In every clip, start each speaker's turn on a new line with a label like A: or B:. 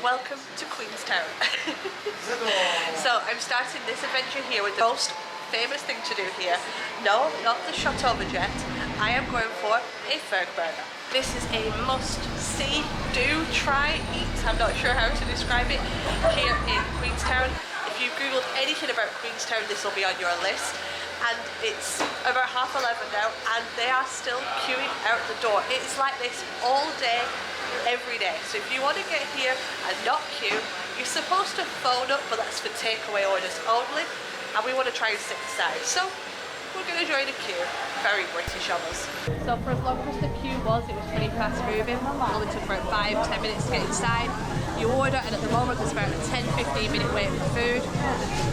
A: welcome to Queenstown. So I'm starting this adventure here with the most famous thing to do here. No, not the Shotover Jet. I am going for a Fergburger. This is a must see, do, try, eat. I'm not sure how to describe it here in Queenstown. If you've googled anything about Queenstown, this will be on your list. And it's about 11:30 now and they are still queuing out the door. It's like this all day, every day. So if you want to get here and not queue, you're supposed to phone up, but that's for takeaway orders only. And we want to try and sit aside. So we're going to join the queue. Very British of us. So for as long as the queue was, it was pretty fast moving. It only took about 5-10 minutes to get inside. You order, and at the moment there's about a 10-15 minute wait for food.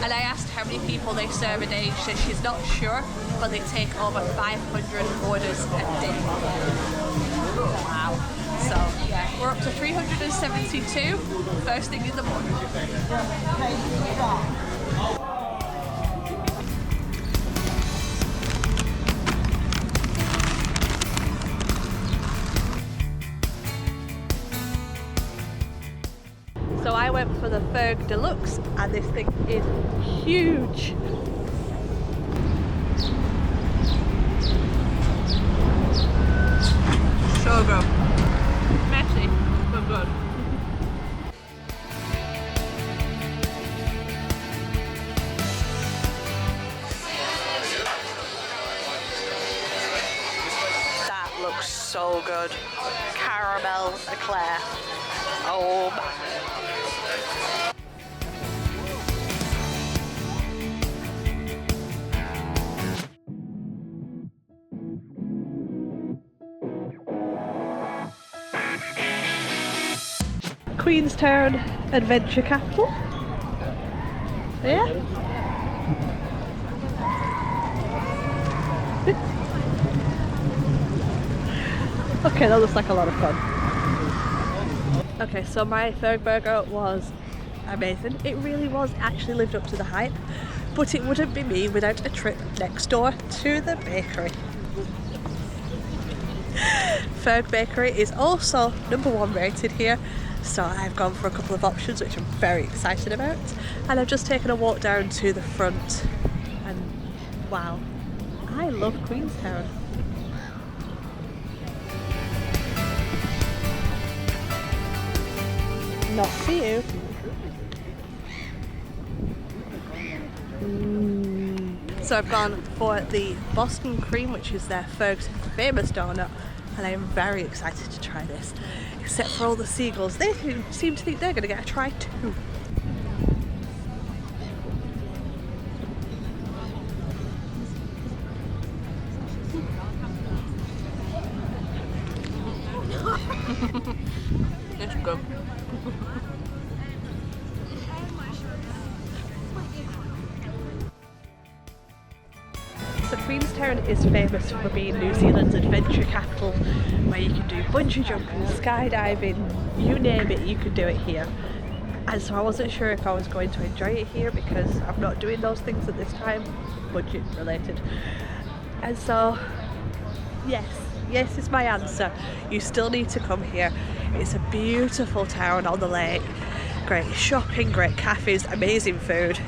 A: And I asked how many people they serve a day. She said she's not sure, but they take over 500 orders a day. Wow. So yeah, we're up to 372 first thing in the morning. So I went for the Ferg Deluxe and this thing is huge. So good. Messy, but good. That looks so good. Caramel eclair. Oh my. Queenstown adventure capital. Yeah. Okay, that looks like a lot of fun. Okay, so my Fergburger was amazing. It really was, actually lived up to the hype, but it wouldn't be me without a trip next door to the bakery. Ferg Bakery is also #1 rated here, so I've gone for a couple of options which I'm very excited about, and I've just taken a walk down to the front and wow, I love Queenstown. Not for you. So I've gone for the Boston cream, which is their Ferg's famous donut, and I am very excited to try this. Except for all the seagulls, they seem to think they're going to get a try too. Let's go. So Queenstown is famous for being New Zealand's adventure capital, where you can do bungee jumping, skydiving, you name it, you could do it here. And so I wasn't sure if I was going to enjoy it here because I'm not doing those things at this time, budget related. And so, yes is my answer. You still need to come here. It's a beautiful town on the lake, great shopping, great cafes, amazing food.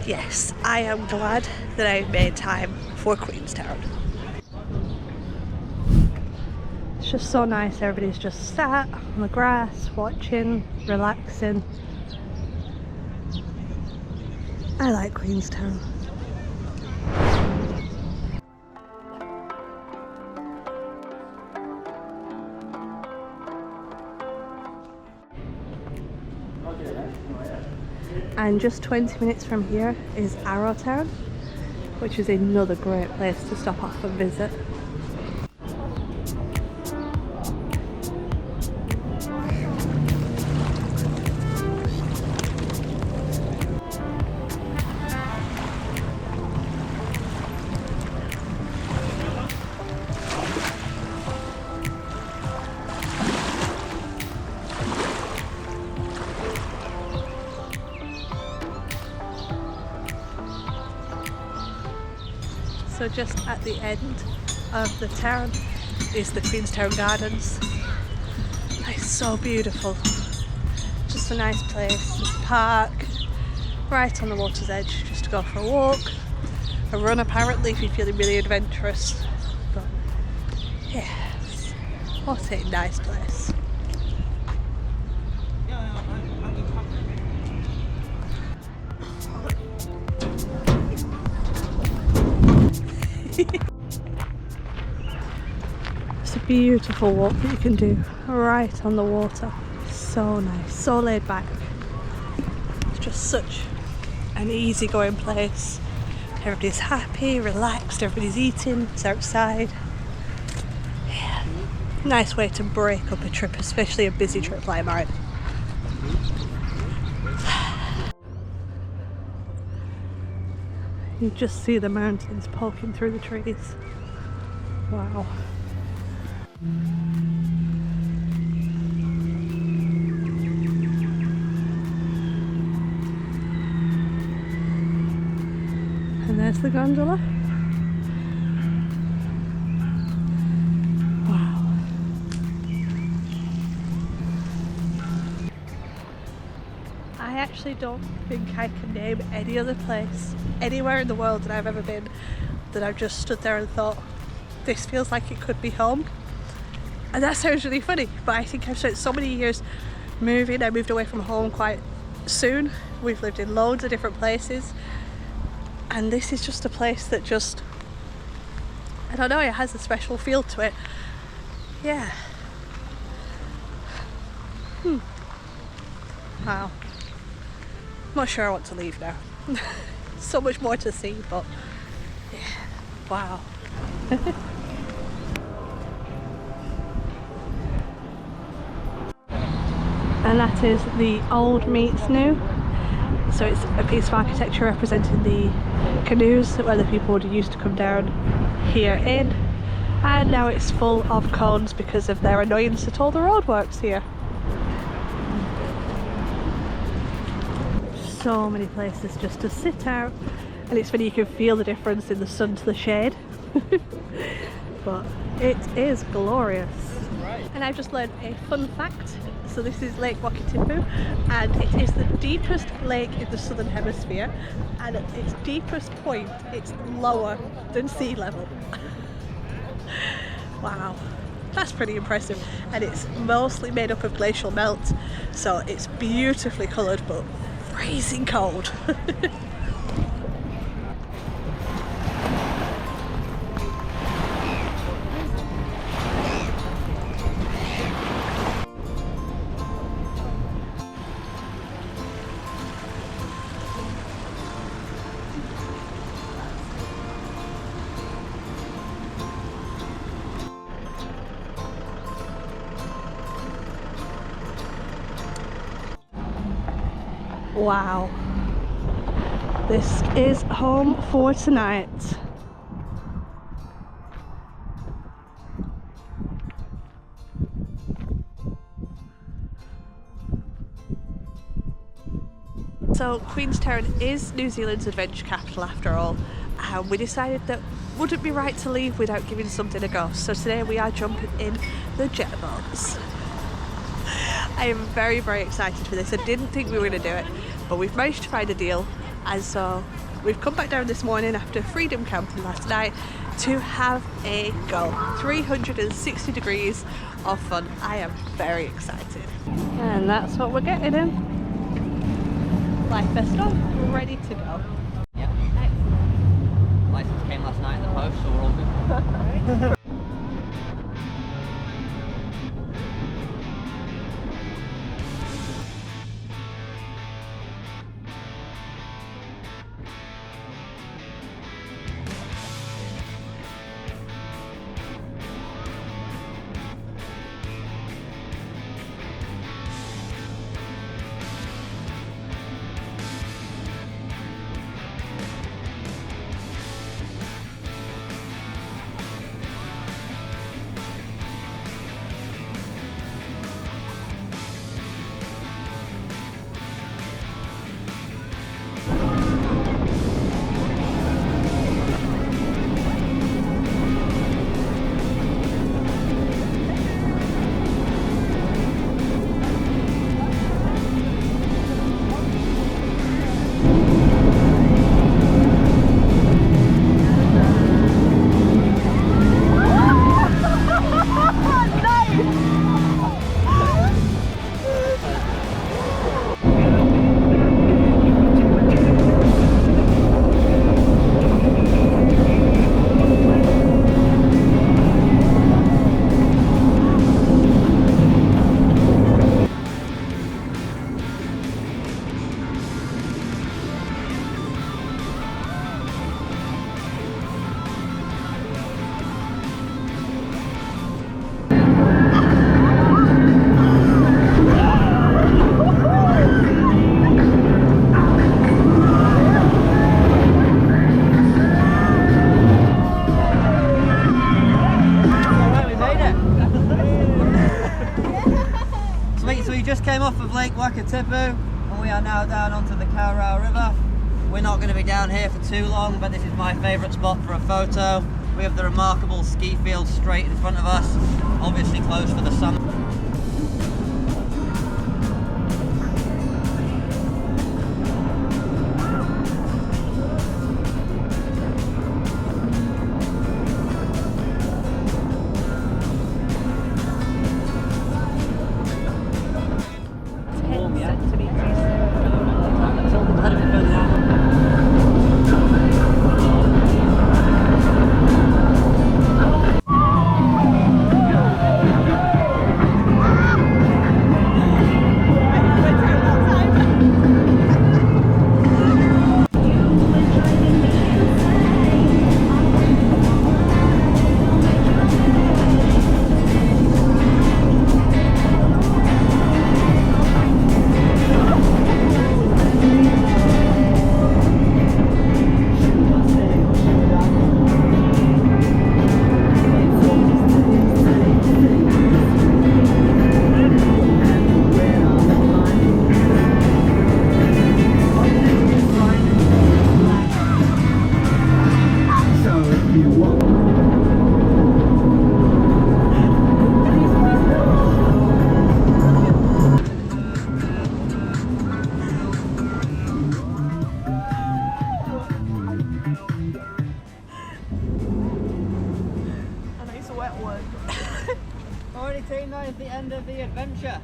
A: Yes, I am glad that I made time for Queenstown. It's just so nice, everybody's just sat on the grass, watching, relaxing. I like Queenstown. And just 20 minutes from here is Arrowtown, which is another great place to stop off and visit. So just at the end of the town is the Queenstown Gardens. It's so beautiful. just a nice place. There's a park right on the water's edge just to go for a walk, a run apparently if you're feeling really adventurous. But yes, what a nice place. It's a beautiful walk that you can do right on the water. So nice, so laid back. It's just such an easygoing place. Everybody's happy, relaxed, everybody's eating, it's outside. Yeah. Nice way to break up a trip, especially a busy trip like mine. You just see the mountains poking through the trees. Wow. And there's the gondola. Wow. I actually don't think I can name any other place anywhere in the world that I've ever been that I've just stood there and thought, this feels like it could be home. And that sounds really funny, but I think I've spent so many years moving. I moved away from home quite soon. We've lived in loads of different places. And this is just a place that just, I don't know, it has a special feel to it. Yeah. Wow. I'm not sure I want to leave now. So much more to see, but yeah, wow. And that is the old meets new. So it's a piece of architecture representing the canoes where the people would used to come down here in, and now it's full of cones because of their annoyance at all the roadworks here. So many places just to sit out, and it's funny, you can feel the difference in the sun to the shade. But it is glorious. And I've just learned a fun fact. So this is Lake Wakatipu, and it is the deepest lake in the southern hemisphere, and at its deepest point it's lower than sea level. Wow, that's pretty impressive. And it's mostly made up of glacial melt, so it's beautifully coloured but freezing cold. Wow, this is home for tonight. So Queenstown is New Zealand's adventure capital after all, and we decided that wouldn't be right to leave without giving something a go. So today we are jumping in the jet boats. I am very, very excited for this. I didn't think we were going to do it, but we've managed to find a deal, and so we've come back down this morning after freedom camping last night to have a go. 360 degrees of fun. I am very excited. And that's what we're getting in. Life vest on, ready to go.
B: Yep. Excellent. License came last night in the post, so we're all good. just came off of Lake Wakatipu and we are now down onto the River. We're not going to be down here for too long, but this is my favourite spot for a photo. We have the remarkable ski field straight in front of us, obviously closed for the summer. At the end of the adventure.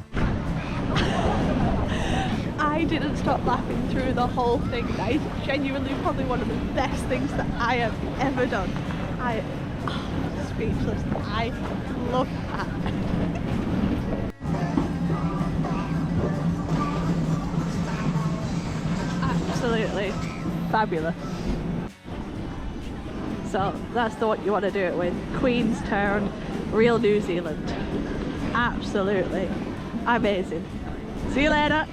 A: I didn't stop laughing through the whole thing. That is genuinely probably one of the best things that I have ever done. Speechless. I love that. Absolutely fabulous. So that's the one you want to do it with. Queenstown, real New Zealand. Absolutely amazing. See you later.